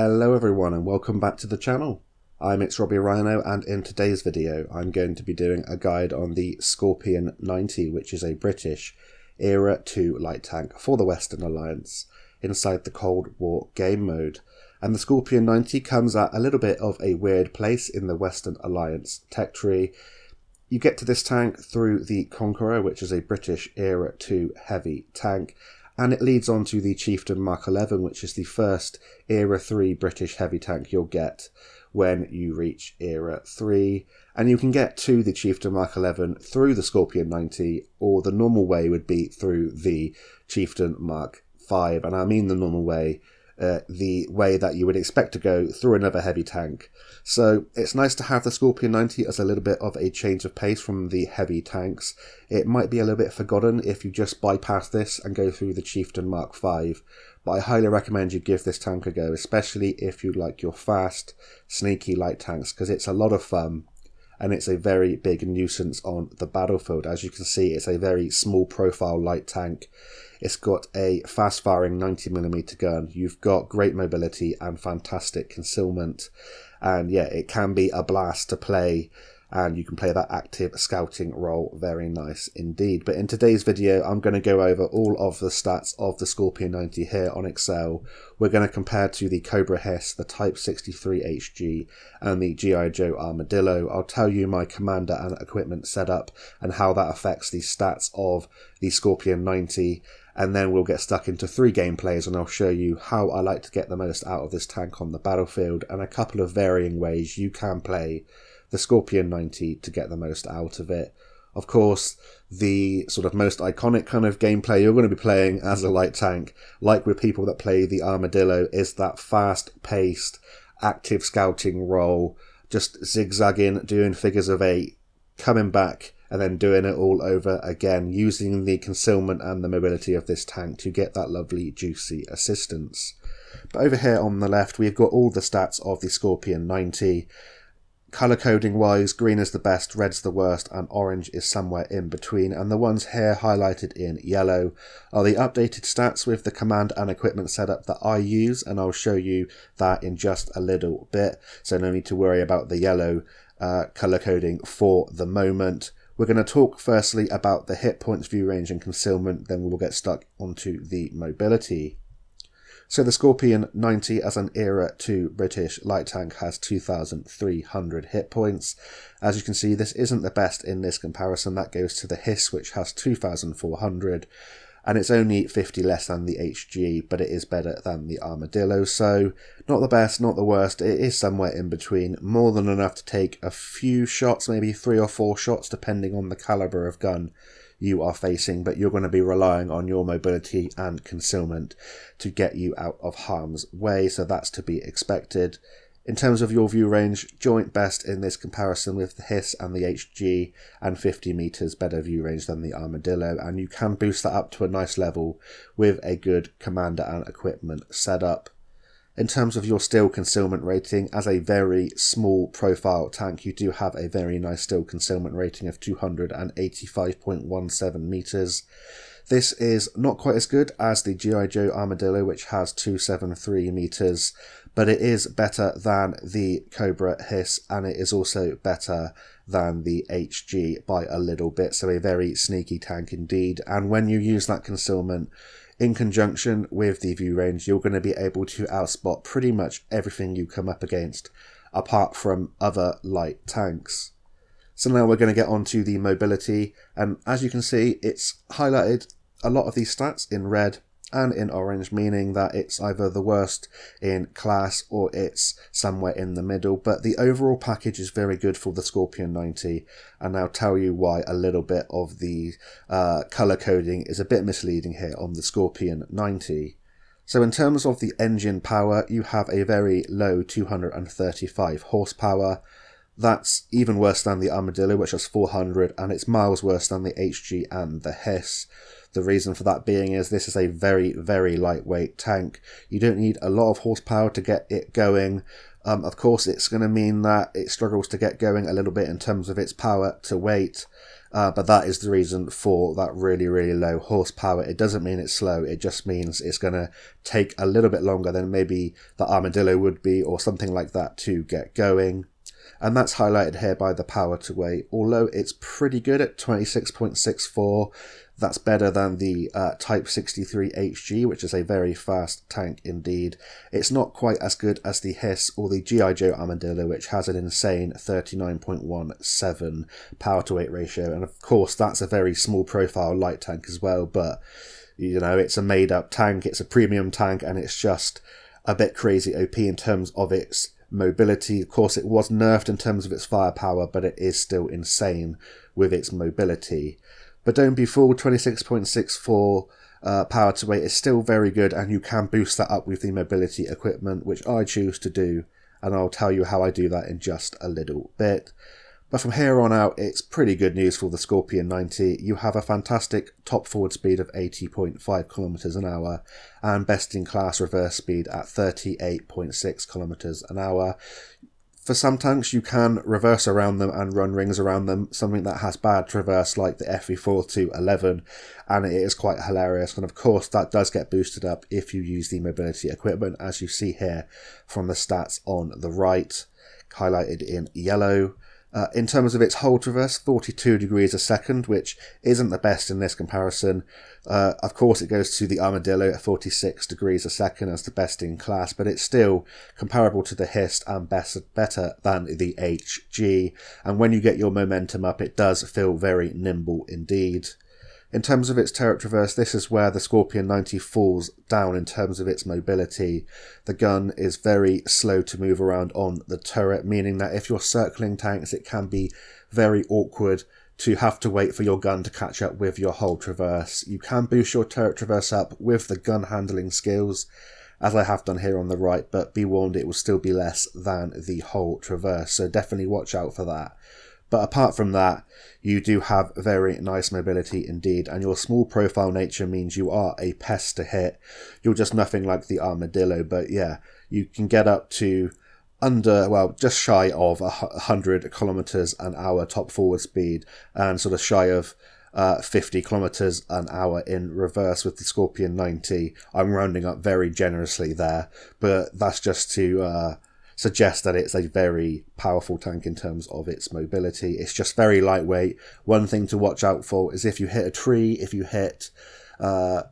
Hello everyone and welcome back to the channel. I'm Robbie Rhino, and in today's video I'm going to be doing a guide on the Scorpion 90, which is a British Era 2 light tank for the Western Alliance inside the Cold War game mode. And the Scorpion 90 comes at a little bit of a weird place in the Western Alliance tech tree. You get to this tank through the Conqueror, which is a British Era 2 heavy tank, and it leads on to the Chieftain Mark 11, which is the first Era 3 British heavy tank you'll get when you reach Era 3. And you can get to the Chieftain Mark 11 through the Scorpion 90, or the normal way would be through the Chieftain Mark 5. And I mean the normal way, the way that you would expect to go through another heavy tank. So it's nice to have the Scorpion 90 as a little bit of a change of pace from the heavy tanks. It might be a little bit forgotten if you just bypass this and go through the Chieftain Mark 5, but I highly recommend you give this tank a go, especially if you like your fast, sneaky light tanks, because it's a lot of fun. And it's a very big nuisance on the battlefield. As you can see, it's a very small profile light tank. It's got a fast firing 90mm gun. You've got great mobility and fantastic concealment. And yeah, it can be a blast to play, and you can play that active scouting role very nice indeed. But in today's video, I'm going to go over all of the stats of the Scorpion 90 here on Excel. We're going to compare to the Cobra Hiss, the Type 63 HG, and the G.I. Joe Armadillo. I'll tell you my commander and equipment setup and how that affects the stats of the Scorpion 90. And then we'll get stuck into 3 gameplays, and I'll show you how I like to get the most out of this tank on the battlefield, and a couple of varying ways you can play the Scorpion 90 to get the most out of it. Of course, the sort of most iconic kind of gameplay you're going to be playing as a light tank, like with people that play the Armadillo, is that fast-paced, active scouting role, just zigzagging, doing figures of 8, coming back, and then doing it all over again, using the concealment and the mobility of this tank to get that lovely, juicy assistance. But over here on the left, we've got all the stats of the Scorpion 90. Colour coding wise, green is the best, red's the worst, and orange is somewhere in between. And the ones here highlighted in yellow are the updated stats with the command and equipment setup that I use, and I'll show you that in just a little bit. So no need to worry about the yellow colour coding for the moment. We're going to talk firstly about the hit points, view range and concealment, then we'll get stuck onto the mobility. So the Scorpion 90 as an Era 2 British light tank has 2,300 hit points. As you can see, this isn't the best in this comparison. That goes to the Hiss, which has 2,400, and it's only 50 less than the HG, but it is better than the Armadillo. So not the best, not the worst, it is somewhere in between. More than enough to take a few shots, maybe 3 or 4 shots, depending on the caliber of gun you are facing, but you're going to be relying on your mobility and concealment to get you out of harm's way, so that's to be expected. In terms of your view range, joint best in this comparison with the Hiss and the HG, and 50 meters better view range than the Armadillo, and you can boost that up to a nice level with a good commander and equipment setup. In terms of your still concealment rating, as a very small profile tank, you do have a very nice still concealment rating of 285.17 meters. This is not quite as good as the G.I. Joe Armadillo, which has 273 meters, but it is better than the Cobra Hiss, and it is also better than the HG by a little bit, so a very sneaky tank indeed. And when you use that concealment in conjunction with the view range, you're going to be able to outspot pretty much everything you come up against, apart from other light tanks. So now we're going to get on to the mobility, and as you can see, it's highlighted a lot of these stats in red and in orange, meaning that it's either the worst in class or it's somewhere in the middle. But the overall package is very good for the Scorpion 90, and I'll tell you why a little bit of the colour coding is a bit misleading here on the Scorpion 90. So in terms of the engine power, you have a very low 235 horsepower. That's even worse than the Armadillo, which has 400, and it's miles worse than the HG and the Hiss. The reason for that being is this is a very, very lightweight tank. You don't need a lot of horsepower to get it going. Of course, it's going to mean that it struggles to get going a little bit in terms of its power to weight, but that is the reason for that really, really low horsepower. It doesn't mean it's slow, it just means it's going to take a little bit longer than maybe the Armadillo would be or something like that to get going. And that's highlighted here by the power to weight. Although it's pretty good at 26.64, that's better than the Type 63 HG, which is a very fast tank indeed. It's not quite as good as the Hiss or the G.I. Joe Armadillo, which has an insane 39.17 power to weight ratio. And of course, that's a very small profile light tank as well, but you know, it's a made up tank, it's a premium tank, and it's just a bit crazy OP in terms of its mobility. Of course, it was nerfed in terms of its firepower, but it is still insane with its mobility. But don't be fooled, 26.64 power to weight is still very good, and you can boost that up with the mobility equipment, which I choose to do, and I'll tell you how I do that in just a little bit. But from here on out, it's pretty good news for the Scorpion 90. You have a fantastic top forward speed of 80.5 kilometers an hour and best in class reverse speed at 38.6 kilometers an hour. For some tanks, you can reverse around them and run rings around them, something that has bad traverse like the FV4-11, and it is quite hilarious. And of course, that does get boosted up if you use the mobility equipment, as you see here from the stats on the right, highlighted in yellow. In terms of its hold traverse, 42 degrees a second, which isn't the best in this comparison. Of course, it goes to the Armadillo at 46 degrees a second as the best in class, but it's still comparable to the Hiss and better than the HG. And when you get your momentum up, it does feel very nimble indeed. In terms of its turret traverse, this is where the Scorpion 90 falls down in terms of its mobility. The gun is very slow to move around on the turret, meaning that if you're circling tanks, it can be very awkward to have to wait for your gun to catch up with your hold traverse. You can boost your turret traverse up with the gun handling skills, as I have done here on the right, but be warned, it will still be less than the hold traverse, so definitely watch out for that. But apart from that, you do have very nice mobility indeed, and your small profile nature means you are a pest to hit. You're just nothing like the Armadillo, but yeah, you can get up to just shy of 100 kilometers an hour top forward speed, and sort of shy of 50 kilometers an hour in reverse with the Scorpion 90. I'm rounding up very generously there, but that's just to suggest that it's a very powerful tank in terms of its mobility. It's just very lightweight. One thing to watch out for is if you hit a tree, if you hit a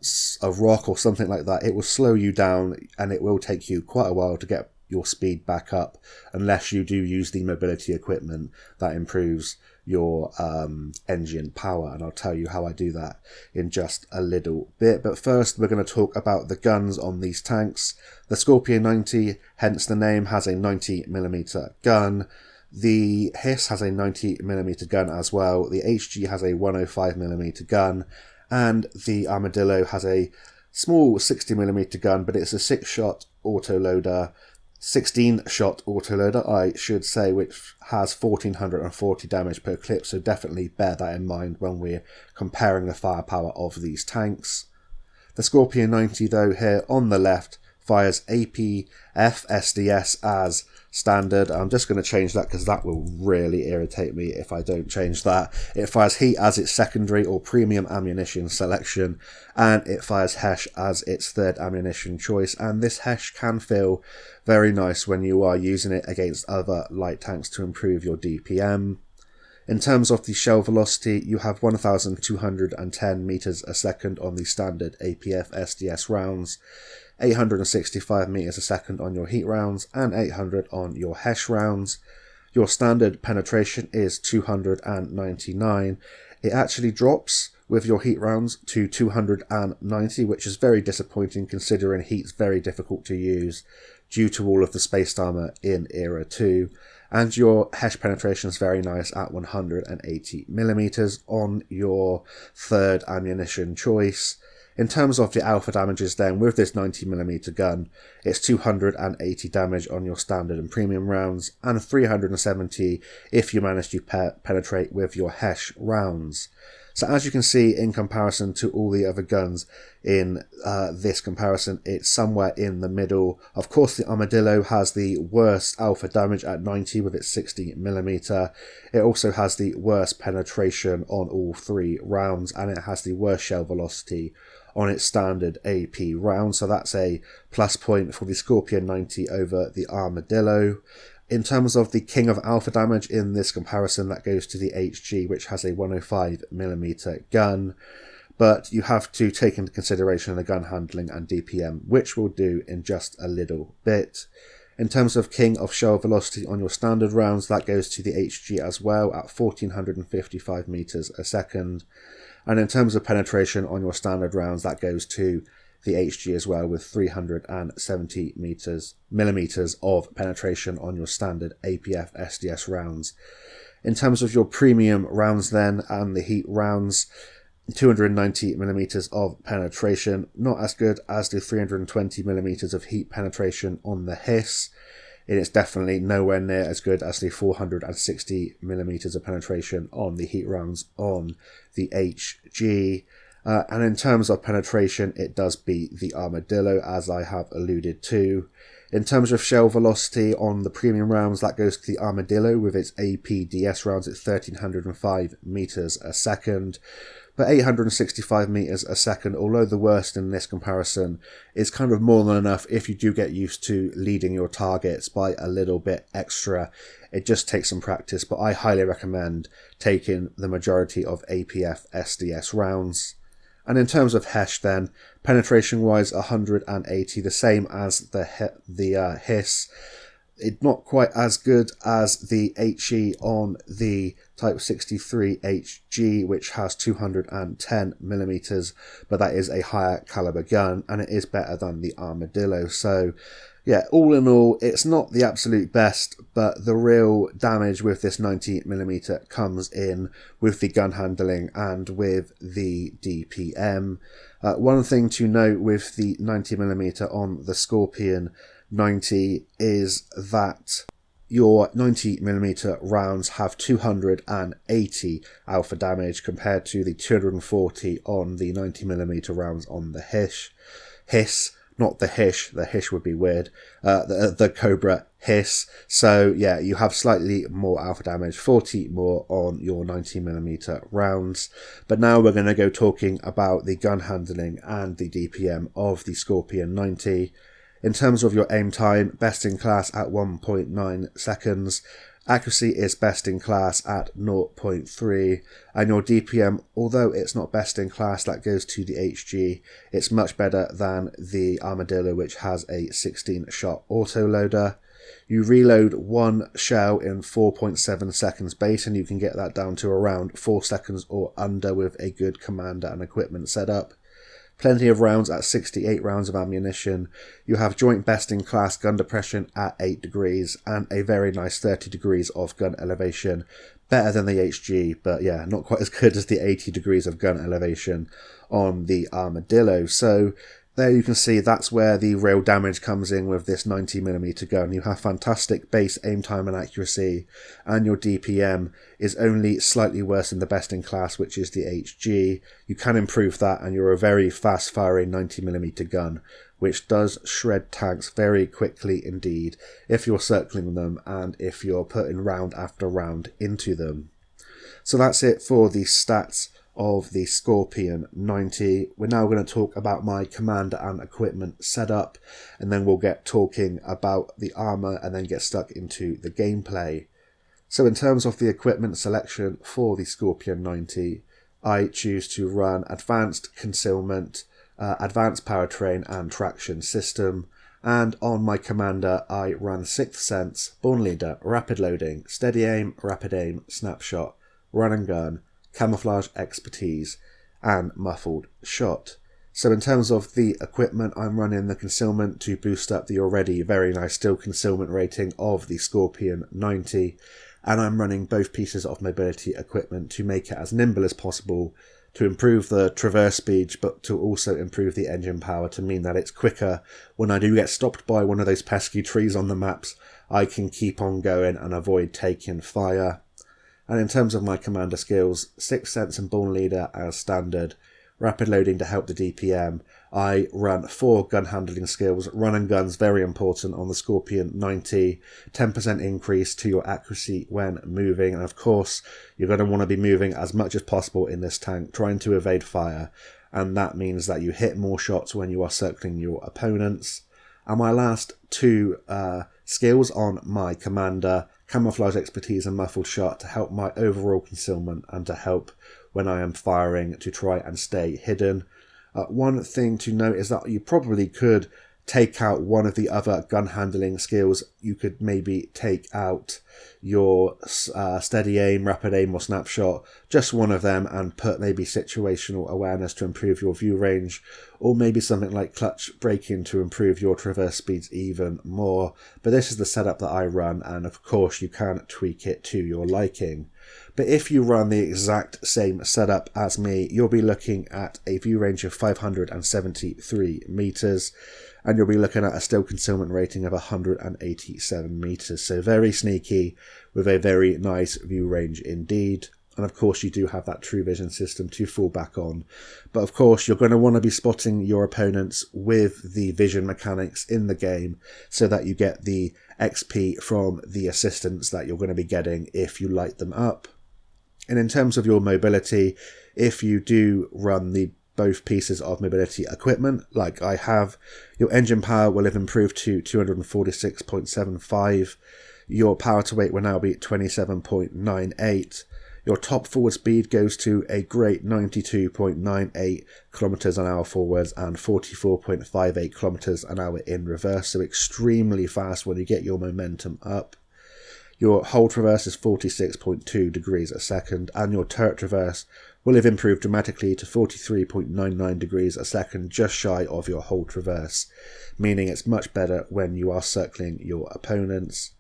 rock or something like that, it will slow you down, and it will take you quite a while to get your speed back up, unless you do use the mobility equipment that improves your engine power, and I'll tell you how I do that in just a little bit. But first, we're going to talk about the guns on these tanks. The Scorpion 90, hence the name, has a 90mm gun. The Hiss has a 90mm gun as well. The HG has a 105mm gun, and the Armadillo has a small 60mm gun, but it's a 6-shot autoloader. 16-shot autoloader, I should say, which has 1440 damage per clip, so definitely bear that in mind when we're comparing the firepower of these tanks. The Scorpion 90, though, here on the left, fires APF SDS as standard. I'm just going to change that because that will really irritate me if I don't change that. It fires heat as its secondary or premium ammunition selection, and it fires HESH as its third ammunition choice, and this HESH can feel very nice when you are using it against other light tanks to improve your DPM. In terms of the shell velocity, you have 1,210 meters a second on the standard APF SDS rounds, 865 meters a second on your heat rounds, and 800 on your HESH rounds. Your standard penetration is 299. It actually drops with your heat rounds to 290, which is very disappointing considering heat's very difficult to use due to all of the spaced armor in Era 2. And your HESH penetration is very nice at 180mm on your third ammunition choice. In terms of the alpha damages then, with this 90mm gun, it's 280 damage on your standard and premium rounds, and 370 if you manage to penetrate with your HESH rounds. So as you can see, in comparison to all the other guns in this comparison, it's somewhere in the middle. Of course, the Armadillo has the worst alpha damage at 90 with its 60mm. It also has the worst penetration on all 3 rounds, and it has the worst shell velocity on its standard AP round. So that's a plus point for the Scorpion 90 over the Armadillo. In terms of the king of alpha damage in this comparison, that goes to the HG, which has a 105mm gun. But you have to take into consideration the gun handling and DPM, which we'll do in just a little bit. In terms of king of shell velocity on your standard rounds, that goes to the HG as well at 1455 meters a second. And in terms of penetration on your standard rounds, that goes to the HG as well, with 370 millimeters of penetration on your standard APF SDS rounds. In terms of your premium rounds then, and the heat rounds, 290 millimeters of penetration, not as good as the 320 millimeters of heat penetration on the Hiss. It is definitely nowhere near as good as the 460 millimeters of penetration on the heat rounds on the HG. And in terms of penetration, it does beat the Armadillo, as I have alluded to. In terms of shell velocity on the premium rounds, that goes to the Armadillo with its APDS rounds at 1305 meters a second. But 865 meters a second, although the worst in this comparison, is kind of more than enough if you do get used to leading your targets by a little bit extra. It just takes some practice, but I highly recommend taking the majority of APF SDS rounds. And in terms of Hesh then, penetration-wise 180, the same as the Hiss. It's not quite as good as the HE on the Type 63 HG, which has 210 millimeters, but that is a higher caliber gun, and it is better than the Armadillo. So yeah, all in all, it's not the absolute best, but the real damage with this 90mm comes in with the gun handling and with the DPM. One thing to note with the 90mm on the Scorpion 90 is that your 90mm rounds have 280 alpha damage compared to the 240 on the 90mm rounds on the Hiss. Not the Hish, the Hish would be weird, the Cobra Hiss. So yeah, you have slightly more alpha damage, 40 more on your 90mm rounds. But now we're going to go talking about the gun handling and the DPM of the Scorpion 90. In terms of your aim time, best in class at 1.9 seconds. Accuracy is best in class at 0.3, and your DPM, although it's not best in class, that goes to the HG, it's much better than the Armadillo, which has a 16-shot autoloader. You reload one shell in 4.7 seconds base, and you can get that down to around 4 seconds or under with a good commander and equipment setup. Plenty of rounds at 68 rounds of ammunition. You have joint best in class gun depression at 8 degrees and a very nice 30 degrees of gun elevation. Better than the HG, but yeah, not quite as good as the 80 degrees of gun elevation on the Armadillo. So there you can see that's where the real damage comes in with this 90mm gun. You have fantastic base aim time and accuracy, and your DPM is only slightly worse than the best in class, which is the HG. You can improve that, and you're a very fast firing 90mm gun, which does shred tanks very quickly indeed if you're circling them and if you're putting round after round into them. So that's it for the stats of the Scorpion 90. We're now going to talk about my commander and equipment setup, and then we'll get talking about the armor and then get stuck into the gameplay. So in terms of the equipment selection for the Scorpion 90, I choose to run advanced concealment, advanced powertrain and traction system, and on my commander I run 6th Sense, Born Leader, Rapid Loading, Steady Aim, Rapid Aim, Snapshot, Run and Gun, Camouflage Expertise, and Muffled Shot. So in terms of the equipment, I'm running the concealment to boost up the already very nice still concealment rating of the Scorpion 90, and I'm running both pieces of mobility equipment to make it as nimble as possible, to improve the traverse speed, but to also improve the engine power to mean that it's quicker. When I do get stopped by one of those pesky trees on the maps, I can keep on going and avoid taking fire. And in terms of my commander skills, 6th Sense and Born Leader as standard, rapid loading to help the DPM. I run 4 gun handling skills. Run and gun's very important on the Scorpion 90. 10% increase to your accuracy when moving. And of course, you're going to want to be moving as much as possible in this tank, trying to evade fire. And that means that you hit more shots when you are circling your opponents. And my last 2 skills on my commander, Camouflage Expertise and Muffled Shot, to help my overall concealment and to help when I am firing to try and stay hidden. One thing to note is that you probably could take out one of the other gun handling skills. You could maybe take out your steady aim, rapid aim or snapshot, just one of them, and put maybe situational awareness to improve your view range, or maybe something like clutch braking to improve your traverse speeds even more. But this is the setup that I run, and of course you can tweak it to your liking. But if you run the exact same setup as me, you'll be looking at a view range of 573 meters, and you'll be looking at a still concealment rating of 187 meters. So very sneaky with a very nice view range indeed. And of course you do have that true vision system to fall back on. But of course you're going to want to be spotting your opponents with the vision mechanics in the game so that you get the XP from the assistants that you're going to be getting if you light them up. And in terms of your mobility, if you do run both pieces of mobility equipment, like I have, your engine power will have improved to 246.75. Your power to weight will now be 27.98. Your top forward speed goes to a great 92.98 kilometers an hour forwards and 44.58 kilometers an hour in reverse, so extremely fast when you get your momentum up. Your hold traverse is 46.2 degrees a second, and your turret traverse will have improved dramatically to 43.99 degrees a second, just shy of your hold traverse, meaning it's much better when you are circling your opponents.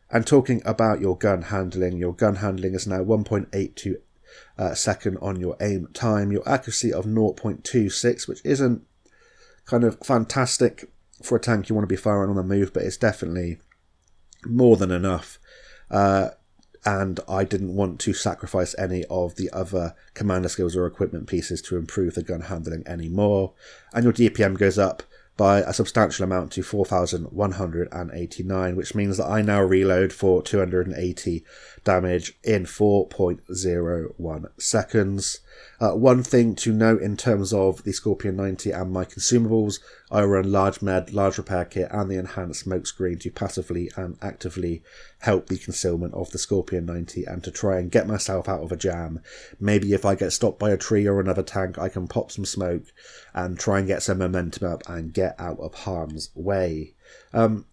And talking about your gun handling is now 1.82 second on your aim time, your accuracy of 0.26, which isn't kind of fantastic for a tank you want to be firing on the move, but it's definitely more than enough. And I didn't want to sacrifice any of the other commander skills or equipment pieces to improve the gun handling anymore. And your DPM goes up by a substantial amount to 4,189, which means that I now reload for 280 damage in 4.01 seconds. One thing to note in terms of the Scorpion 90 and my consumables, I run large med, large repair kit and the enhanced smoke screen to passively and actively help the concealment of the Scorpion 90 and to try and get myself out of a jam. Maybe if I get stopped by a tree or another tank, I can pop some smoke and try and get some momentum up and get out of harm's way.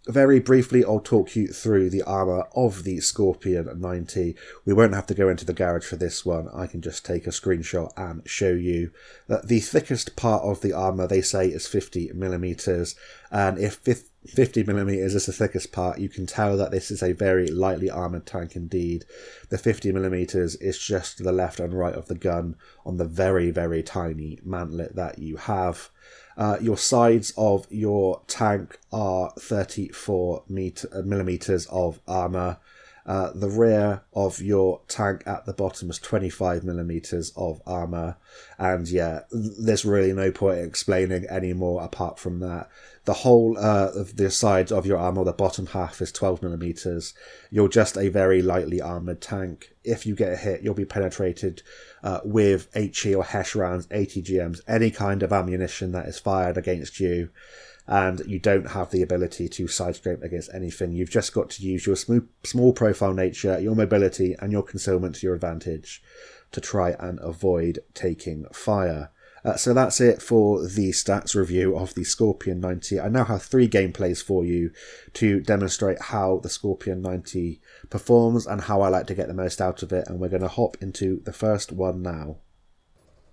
Very briefly, I'll talk you through the armour of the Scorpion 90. We won't have to go into the garage for this one. I can just take a screenshot and show you that the thickest part of the armour, they say, is 50mm. And if 50mm is the thickest part, you can tell that this is a very lightly armoured tank indeed. The 50mm is just to the left and right of the gun on the very, very tiny mantlet that you have. Your sides of your tank are 34mm of armour. The rear of your tank at the bottom is 25mm of armour. And yeah, there's really no point in explaining any more apart from that. The whole of the sides of your armour, the bottom half, is 12mm. You're just a very lightly armoured tank. If you get hit, you'll be penetrated with HE or HESH rounds, ATGMs, any kind of ammunition that is fired against you. And you don't have the ability to side scrape against anything. You've just got to use your small profile nature, your mobility and your concealment to your advantage to try and avoid taking fire. So that's it for the stats review of the Scorpion 90. I now have 3 gameplays for you to demonstrate how the Scorpion 90 performs and how I like to get the most out of it, and we're going to hop into the first one now.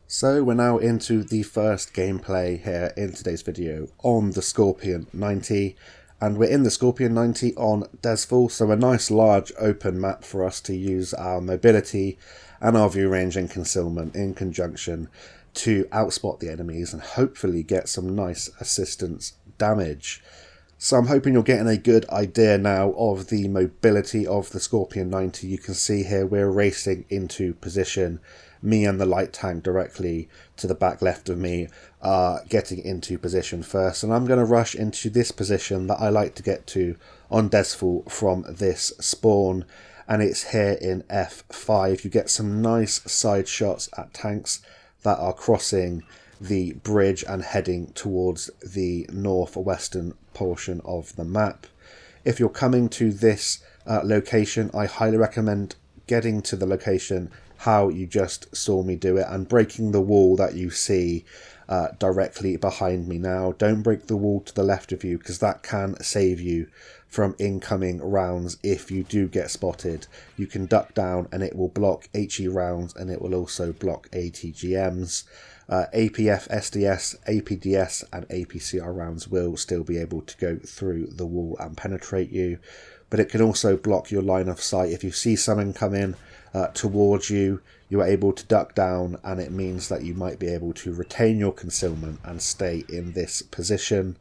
So we're now into the first gameplay here in today's video on the Scorpion 90, and we're in the Scorpion 90 on Dezful, so a nice large open map for us to use our mobility and our view range and concealment in conjunction to outspot the enemies and hopefully get some nice assistance damage. So I'm hoping you're getting a good idea now of the mobility of the Scorpion 90. You can see here we're racing into position. Me and the light tank directly to the back left of me are getting into position first. And I'm going to rush into this position that I like to get to on Dezful from this spawn. And it's here in F5. You get some nice side shots at tanks that are crossing the bridge and heading towards the northwestern portion of the map. If you're coming to this location, I highly recommend getting to the location how you just saw me do it and breaking the wall that you see directly behind me now. Don't break the wall to the left of you, because that can save you from incoming rounds if you do get spotted. You can duck down and it will block HE rounds, and it will also block ATGMs. APF, SDS, APDS and APCR rounds will still be able to go through the wall and penetrate you, but it can also block your line of sight. If you see someone come in towards you, you are able to duck down, and it means that you might be able to retain your concealment and stay in this position.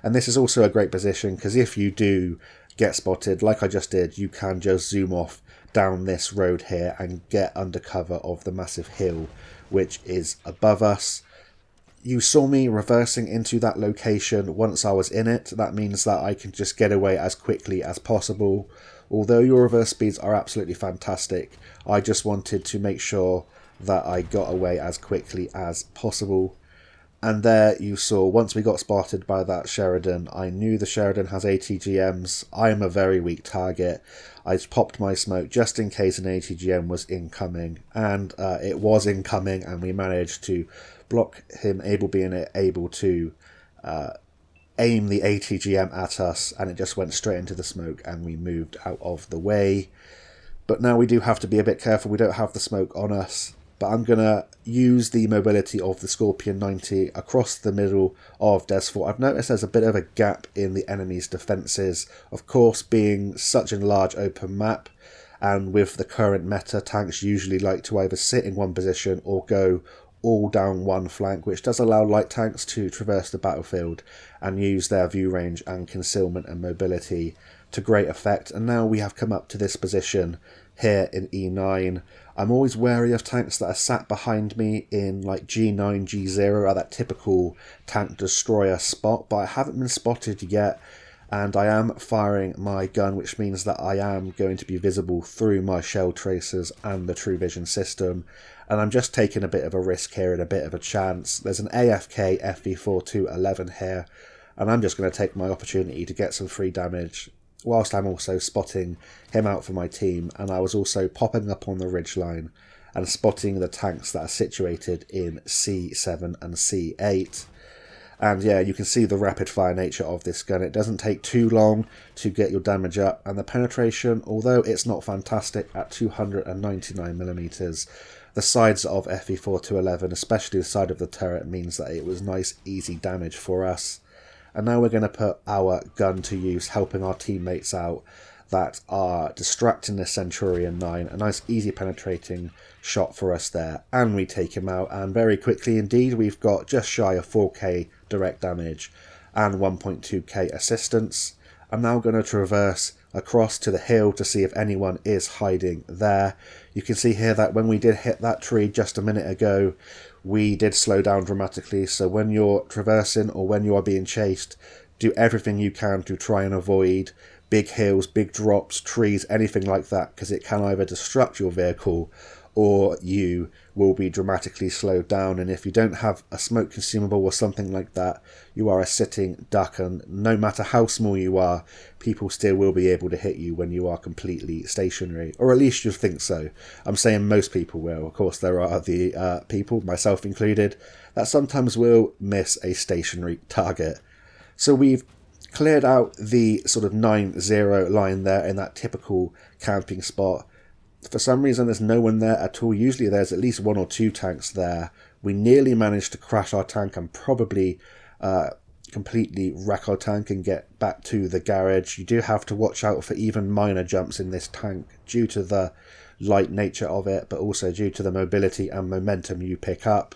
And this is also a great position because if you do get spotted, like I just did, you can just zoom off down this road here and get under cover of the massive hill which is above us. You saw me reversing into that location once I was in it. That means that I can just get away as quickly as possible. Although your reverse speeds are absolutely fantastic, I just wanted to make sure that I got away as quickly as possible. And there you saw, once we got spotted by that Sheridan, I knew the Sheridan has ATGMs. I am a very weak target. I popped my smoke just in case an ATGM was incoming, and it was incoming, and we managed to block him being able to aim the ATGM at us, and it just went straight into the smoke and we moved out of the way. But now we do have to be a bit careful. We don't have the smoke on us. But I'm going to use the mobility of the Scorpion 90 across the middle of Dezful. I've noticed there's a bit of a gap in the enemy's defences. Of course, being such a large open map, and with the current meta, tanks usually like to either sit in one position or go all down one flank, which does allow light tanks to traverse the battlefield and use their view range and concealment and mobility to great effect. And now we have come up to this position here in E9. I'm always wary of tanks that are sat behind me in like G9, G0 at that typical tank destroyer spot, but I haven't been spotted yet, and I am firing my gun, which means that I am going to be visible through my shell tracers and the True Vision system, and I'm just taking a bit of a risk here and a bit of a chance. There's an AFK FV4211 here, and I'm just going to take my opportunity to get some free damage, whilst I'm also spotting him out for my team. And I was also popping up on the ridgeline and spotting the tanks that are situated in C7 and C8. And yeah, you can see the rapid fire nature of this gun. It doesn't take too long to get your damage up, and the penetration, although it's not fantastic at 299mm, the sides of FV4211, especially the side of the turret, means that it was nice easy damage for us. And now we're going to put our gun to use, helping our teammates out that are distracting the Centurion 9. A nice easy penetrating shot for us there, and we take him out, and very quickly indeed we've got just shy of 4k direct damage and 1.2k assistance. I'm now going to traverse across to the hill to see if anyone is hiding there. You can see here that when we did hit that tree just a minute ago, we did slow down dramatically. So when you're traversing or when you are being chased, do everything you can to try and avoid big hills, big drops, trees, anything like that, because it can either destruct your vehicle or you will be dramatically slowed down. And if you don't have a smoke consumable or something like that, you are a sitting duck, and no matter how small you are, people still will be able to hit you when you are completely stationary, or at least you think so. I'm saying most people will. Of course, there are the people, myself included, that sometimes will miss a stationary target. So we've cleared out the sort of 9-0 line there in that typical camping spot. For some reason there's no one there at all. Usually there's at least one or two tanks there. We nearly managed to crash our tank and probably completely wreck our tank and get back to the garage. You do have to watch out for even minor jumps in this tank due to the light nature of it, but also due to the mobility and momentum you pick up.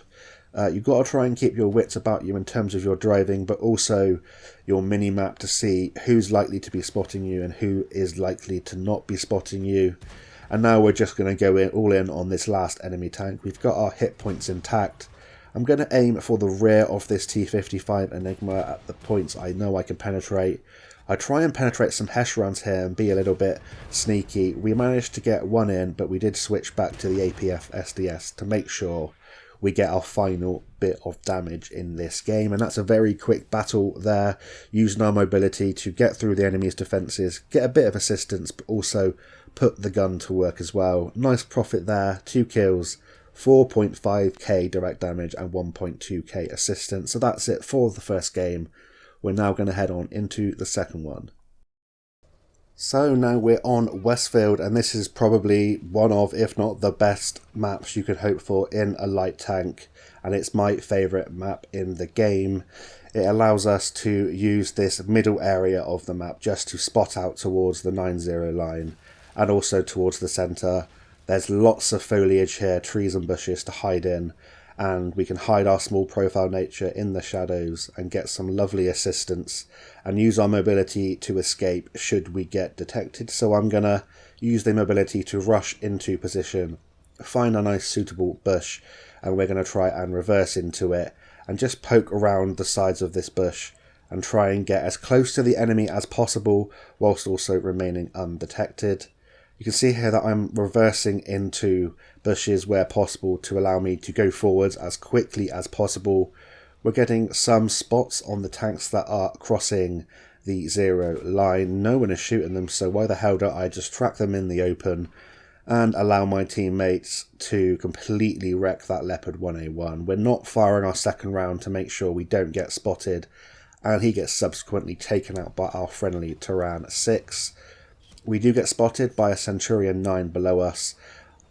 You've got to try and keep your wits about you in terms of your driving, but also your mini-map to see who's likely to be spotting you and who is likely to not be spotting you. And now we're just going to go all in on this last enemy tank. We've got our hit points intact. I'm going to aim for the rear of this T-55 Enigma at the points I know I can penetrate. I try and penetrate some Hesh rounds here and be a little bit sneaky. We managed to get one in, but we did switch back to the APF SDS to make sure we get our final bit of damage in this game. And that's a very quick battle there, using our mobility to get through the enemy's defences, get a bit of assistance, but also put the gun to work as well. Nice profit there, 2 kills, 4.5k direct damage and 1.2k assistance. So that's it for the first game. We're now going to head on into the second one. So now we're on Westfield, and this is probably one of, if not the best maps you could hope for in a light tank, and it's my favourite map in the game. It allows us to use this middle area of the map just to spot out towards the 9-0 line and also towards the centre. There's lots of foliage here, trees and bushes to hide in, and we can hide our small profile nature in the shadows and get some lovely assistance and use our mobility to escape should we get detected. So I'm going to use the mobility to rush into position, find a nice suitable bush, and we're going to try and reverse into it and just poke around the sides of this bush and try and get as close to the enemy as possible whilst also remaining undetected. You can see here that I'm reversing into bushes where possible to allow me to go forwards as quickly as possible. We're getting some spots on the tanks that are crossing the 0 line. No one is shooting them, so why the hell don't I just track them in the open and allow my teammates to completely wreck that Leopard 1A1. We're not firing our second round to make sure we don't get spotted, and he gets subsequently taken out by our friendly Turan 6. We do get spotted by a Centurion 9 below us.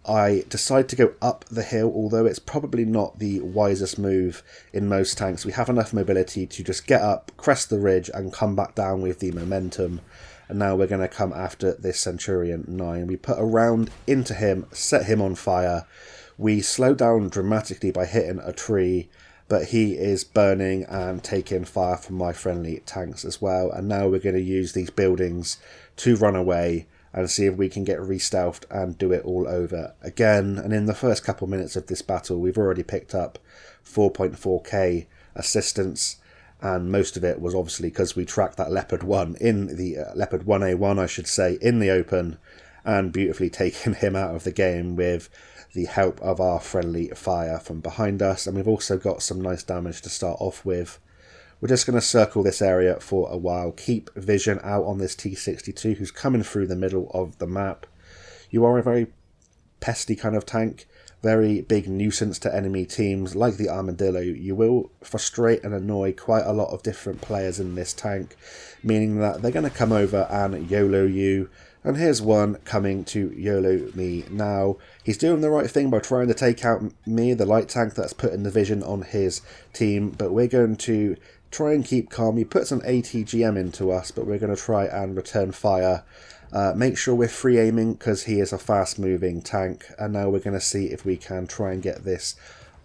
I decide to go up the hill, although it's probably not the wisest move in most tanks. We have enough mobility to just get up, crest the ridge, and come back down with the momentum. And now we're going to come after this Centurion 9. We put a round into him, set him on fire. We slow down dramatically by hitting a tree, but he is burning and taking fire from my friendly tanks as well. And now we're going to use these buildings to run away and see if we can get re-stealthed and do it all over again. And in the first couple minutes of this battle, we've already picked up 4.4k assistance, and most of it was obviously because we tracked that Leopard 1 in the Leopard 1A1, I should say, in the open, and beautifully taken him out of the game with the help of our friendly fire from behind us. And we've also got some nice damage to start off with. We're just going to circle this area for a while, keep vision out on this T62 who's coming through the middle of the map. You are a very pesty kind of tank, very big nuisance to enemy teams like the Armadillo. You will frustrate and annoy quite a lot of different players in this tank, meaning that they're going to come over and YOLO you. And here's one coming to YOLO me now. He's doing the right thing by trying to take out me, the light tank that's putting the vision on his team, but we're going to try and keep calm. He puts an ATGM into us, but we're going to try and return fire. Make sure we're free aiming because he is a fast moving tank. And now we're going to see if we can try and get this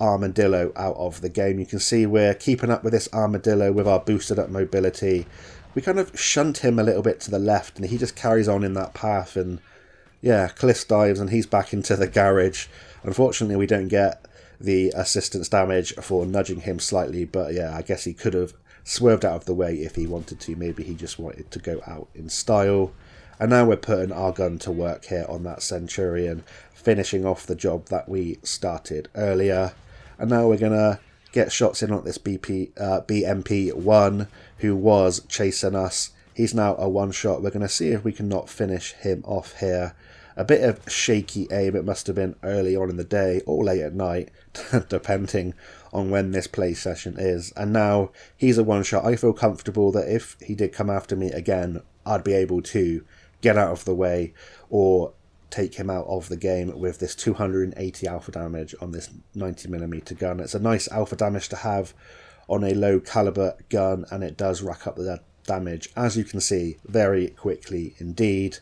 Armadillo out of the game. You can see we're keeping up with this Armadillo with our boosted up mobility. We kind of shunt him a little bit to the left and he just carries on in that path, and yeah, cliff dives and he's back into the garage. Unfortunately, we don't get the assistance damage for nudging him slightly, but yeah, I guess he could have swerved out of the way if he wanted to. Maybe he just wanted to go out in style. And now we're putting our gun to work here on that Centurion, finishing off the job that we started earlier. And now we're going to get shots in on this BMP-1 who was chasing us. He's now a one-shot. We're going to see if we can not finish him off here. A bit of shaky aim. It must have been early on in the day or late at night, depending on when this play session is. And now he's a one-shot. I feel comfortable that if he did come after me again, I'd be able to get out of the way or take him out of the game with this 280 alpha damage on this 90mm gun. It's a nice alpha damage to have on a low caliber gun, and it does rack up the damage, as you can see, very quickly indeed.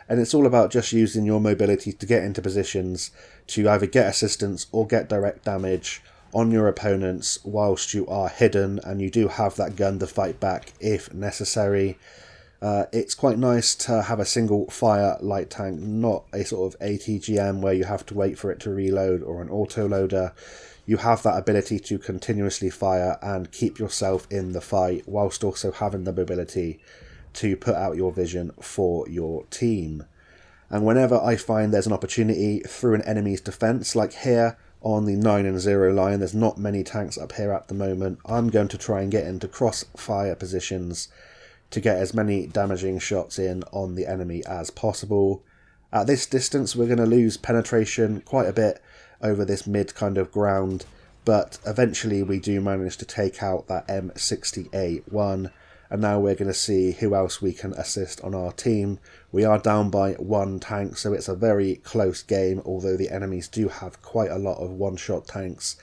And it's all about just using your mobility to get into positions to either get assistance or get direct damage on your opponents whilst you are hidden, and you do have that gun to fight back if necessary. It's quite nice to have a single fire light tank, not a sort of ATGM where you have to wait for it to reload, or an autoloader. You have that ability to continuously fire and keep yourself in the fight whilst also having the mobility to put out your vision for your team. And whenever I find there's an opportunity through an enemy's defense, like here on the 9 and 0 line, there's not many tanks up here at the moment, I'm going to try and get into crossfire positions to get as many damaging shots in on the enemy as possible. At this distance, we're going to lose penetration quite a bit over this mid kind of ground, but eventually we do manage to take out that M60A1, and now we're going to see who else we can assist on our team. We are down by 1 tank, so it's a very close game, although the enemies do have quite a lot of one-shot tanks,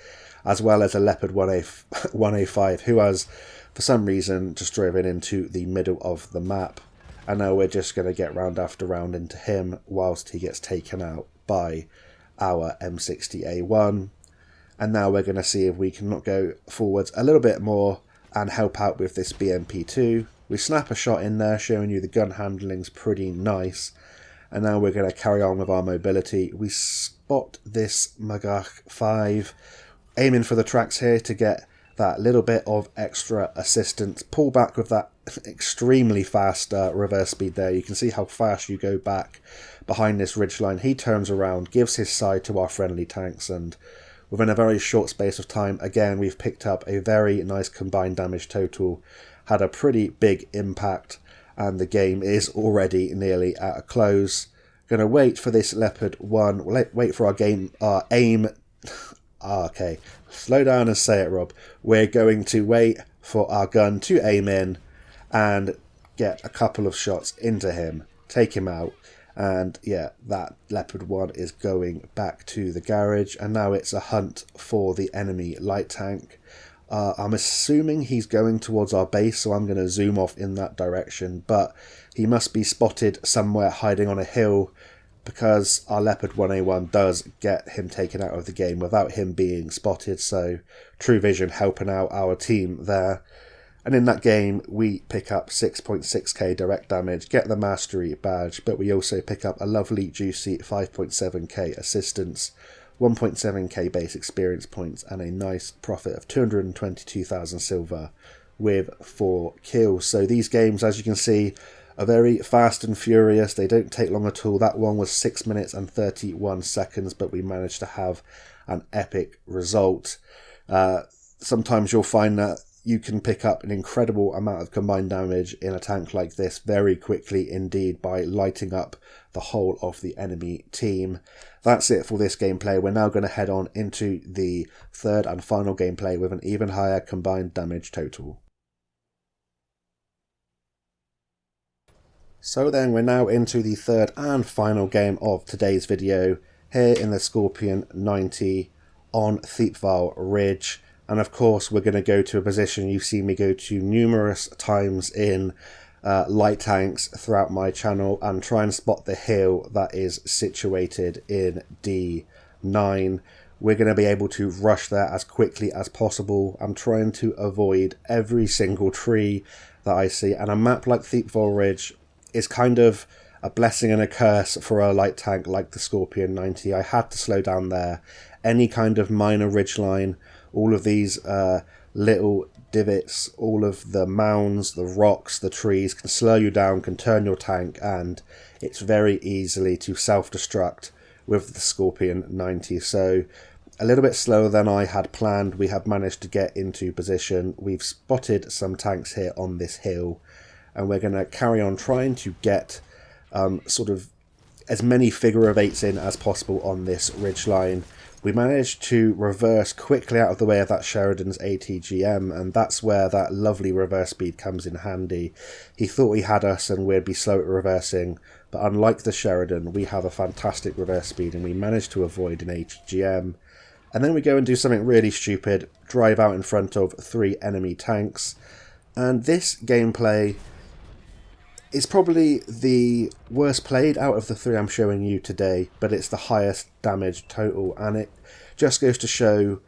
as well as a Leopard 1A5, who has, for some reason, just driven into the middle of the map. And now we're just going to get round after round into him, whilst he gets taken out by our M60A1. And now we're going to see if we can not go forwards a little bit more and help out with this BMP2. We snap a shot in there, showing you the gun handling's pretty nice. And now we're going to carry on with our mobility. We spot this Magach 5, aiming for the tracks here to get that little bit of extra assistance. Pull back with that extremely fast reverse speed there. You can see how fast you go back behind this ridgeline. He turns around, gives his side to our friendly tanks, and within a very short space of time, again, we've picked up a very nice combined damage total, had a pretty big impact, and the game is already nearly at a close. Going to wait for this Leopard 1, wait for our aim. Okay, slow down and say it, Rob. We're going to wait for our gun to aim in and get a couple of shots into him, take him out. And yeah, that Leopard 1 is going back to the garage, and now it's a hunt for the enemy light tank. I'm assuming he's going towards our base, so I'm going to zoom off in that direction, but he must be spotted somewhere hiding on a hill, because our Leopard 1A1 does get him taken out of the game without him being spotted, so True Vision helping out our team there. And in that game, we pick up 6.6k direct damage, get the Mastery badge, but we also pick up a lovely, juicy 5.7k assistance, 1.7k base experience points, and a nice profit of 222,000 silver with 4 kills. So these games, as you can see, are very fast and furious. They don't take long at all. That one was 6 minutes and 31 seconds, but we managed to have an epic result. Sometimes you'll find that you can pick up an incredible amount of combined damage in a tank like this very quickly indeed by lighting up the whole of the enemy team. That's it for this gameplay. We're now going to head on into the third and final gameplay with an even higher combined damage total. So then we're now into the third and final game of today's video, here in the Scorpion 90 on Thiepval Ridge. And of course we're going to go to a position you've seen me go to numerous times in light tanks throughout my channel, and try and spot the hill that is situated in D9. We're going to be able to rush there as quickly as possible. I'm trying to avoid every single tree that I see, and a map like Thiepval Ridge is kind of a blessing and a curse for a light tank like the Scorpion 90. I had to slow down there. Any kind of minor ridgeline, all of these little divots, all of the mounds, the rocks, the trees can slow you down, can turn your tank, and it's very easily to self-destruct with the Scorpion 90. So a little bit slower than I had planned. We have managed to get into position. We've spotted some tanks here on this hill, and we're going to carry on trying to get sort of as many figure of eights in as possible on this ridgeline. We managed to reverse quickly out of the way of that Sheridan's ATGM, and that's where that lovely reverse speed comes in handy. He thought he had us and we'd be slow at reversing, but unlike the Sheridan, we have a fantastic reverse speed and we managed to avoid an ATGM. And then we go and do something really stupid, drive out in front of 3 enemy tanks. And this gameplay is probably the worst played out of the 3 I'm showing you today, but it's the highest damage total, and it just goes to show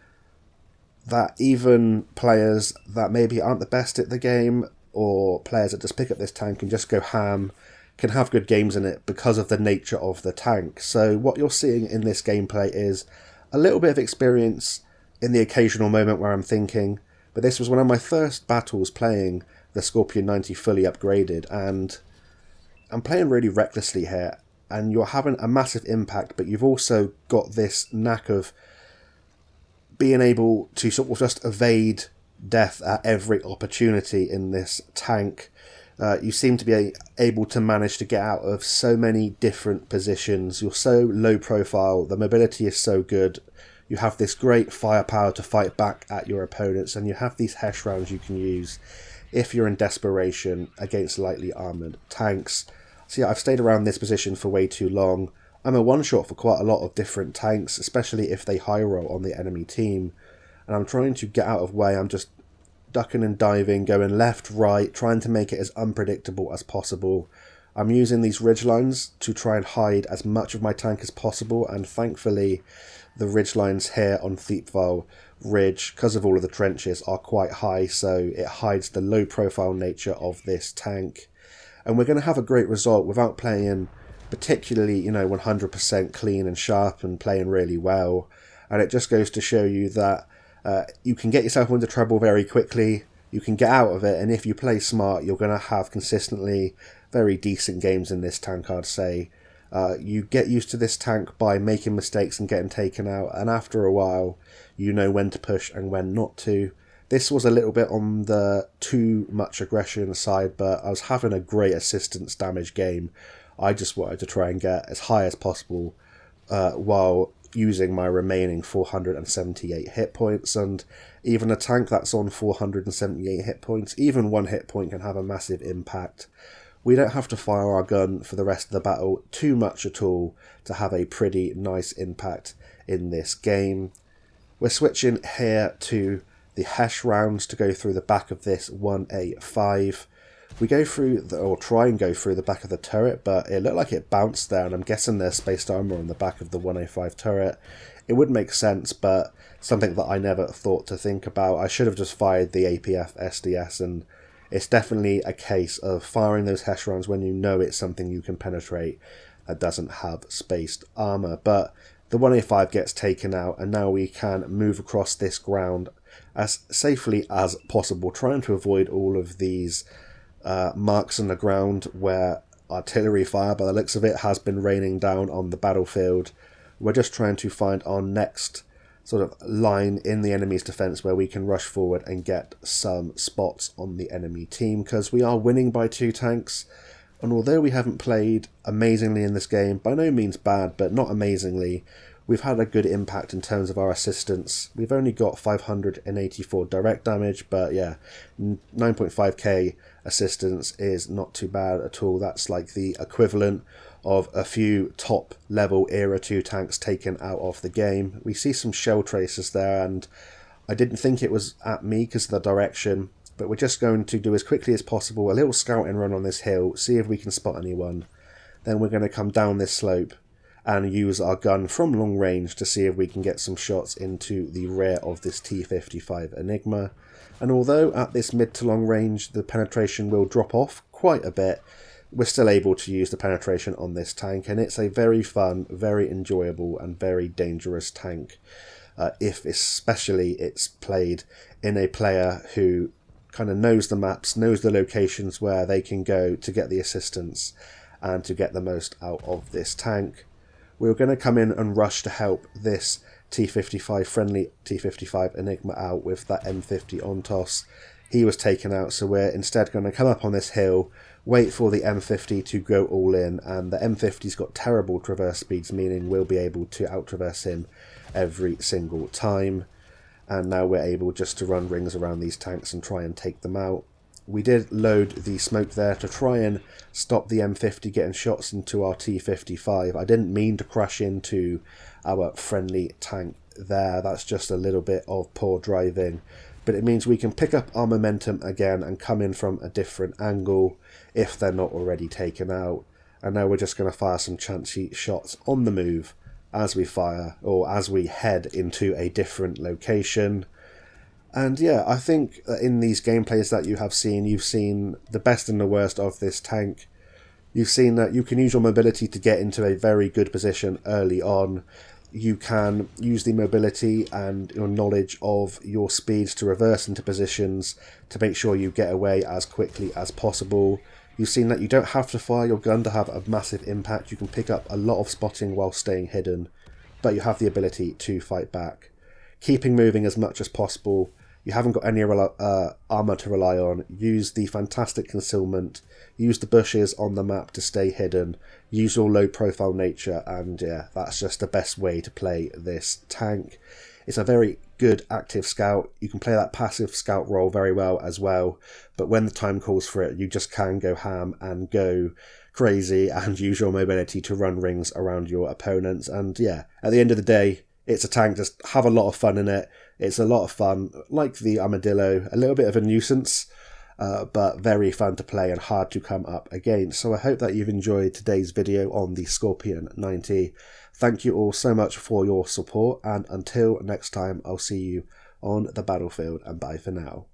that even players that maybe aren't the best at the game, or players that just pick up this tank and just go ham, can have good games in it because of the nature of the tank. So what you're seeing in this gameplay is a little bit of experience in the occasional moment where I'm thinking, but this was one of my first battles playing the Scorpion 90 fully upgraded, and I'm playing really recklessly here, and you're having a massive impact, but you've also got this knack of being able to sort of just evade death at every opportunity in this tank. You seem to be able to manage to get out of so many different positions. You're so low profile, the mobility is so good, you have this great firepower to fight back at your opponents, and you have these Hesh rounds you can use if you're in desperation against lightly armoured tanks. So yeah, I've stayed around this position for way too long. I'm a one-shot for quite a lot of different tanks, especially if they high roll on the enemy team, and I'm trying to get out of way. I'm just ducking and diving, going left, right, trying to make it as unpredictable as possible. I'm using these ridgelines to try and hide as much of my tank as possible, and thankfully the ridgelines here on Thiepval Ridge, because of all of the trenches, are quite high, so it hides the low profile nature of this tank. And we're going to have a great result without playing particularly, 100% clean and sharp and playing really well. And it just goes to show you that you can get yourself into trouble very quickly, you can get out of it, and if you play smart, you're going to have consistently very decent games in this tank, I'd say. You get used to this tank by making mistakes and getting taken out, and after a while, you know when to push and when not to. This was a little bit on the too much aggression side, but I was having a great assistance damage game. I just wanted to try and get as high as possible while using my remaining 478 hit points, and even a tank that's on 478 hit points, even one hit point can have a massive impact. We don't have to fire our gun for the rest of the battle too much at all to have a pretty nice impact in this game. We're switching here to the Hesh rounds to go through the back of this 1A5. We go through, or try and go through the back of the turret, but it looked like it bounced there, and I'm guessing there's spaced armour on the back of the 1A5 turret. It would make sense, but something that I never thought to think about. I should have just fired the APF SDS, and it's definitely a case of firing those Hesh rounds when you know it's something you can penetrate that doesn't have spaced armour. But the 1A5 gets taken out, and now we can move across this ground as safely as possible, trying to avoid all of these marks on the ground where artillery fire, by the looks of it, has been raining down on the battlefield. We're just trying to find our next sort of line in the enemy's defense where we can rush forward and get some spots on the enemy team, because we are winning by 2 tanks. And although we haven't played amazingly in this game, by no means bad, but not amazingly, we've had a good impact in terms of our assistance. We've only got 584 direct damage, but yeah, 9.5k assistance is not too bad at all. That's like the equivalent of a few top level Era 2 tanks taken out of the game. We see some shell traces there, and I didn't think it was at me because of the direction, but we're just going to do as quickly as possible a little scouting run on this hill, see if we can spot anyone. Then we're going to come down this slope and use our gun from long range to see if we can get some shots into the rear of this T-55 Enigma. And although at this mid to long range the penetration will drop off quite a bit, we're still able to use the penetration on this tank, and it's a very fun, very enjoyable and very dangerous tank, if especially it's played in a player who kind of knows the maps, knows the locations where they can go to get the assistance and to get the most out of this tank. We were going to come in and rush to help this friendly T-55 Enigma out with that M50 on toss. He was taken out, so we're instead going to come up on this hill, wait for the M50 to go all in, and the M50's got terrible traverse speeds, meaning we'll be able to out-traverse him every single time. And now we're able just to run rings around these tanks and try and take them out. We did load the smoke there to try and stop the M50 getting shots into our T-55. I didn't mean to crash into our friendly tank there. That's just a little bit of poor driving. But it means we can pick up our momentum again and come in from a different angle if they're not already taken out. And now we're just going to fire some chancy shots on the move as we fire, or as we head into a different location. And yeah, I think that in these gameplays that you've seen the best and the worst of this tank. You've seen that you can use your mobility to get into a very good position early on. You can use the mobility and your knowledge of your speeds to reverse into positions to make sure you get away as quickly as possible. You've seen that you don't have to fire your gun to have a massive impact. You can pick up a lot of spotting while staying hidden, but you have the ability to fight back. Keeping moving as much as possible. You haven't got any armour to rely on. Use the fantastic concealment. Use the bushes on the map to stay hidden. Use your low profile nature, and yeah, that's just the best way to play this tank. It's a very good active scout. You can play that passive scout role very well as well, but when the time calls for it, you just can go ham and go crazy and use your mobility to run rings around your opponents. And yeah, at the end of the day, it's a tank. Just have a lot of fun in it. It's a lot of fun, like the Armadillo, a little bit of a nuisance, but very fun to play and hard to come up against. So I hope that you've enjoyed today's video on the Scorpion 90. Thank you all so much for your support, and until next time, I'll see you on the battlefield, and bye for now.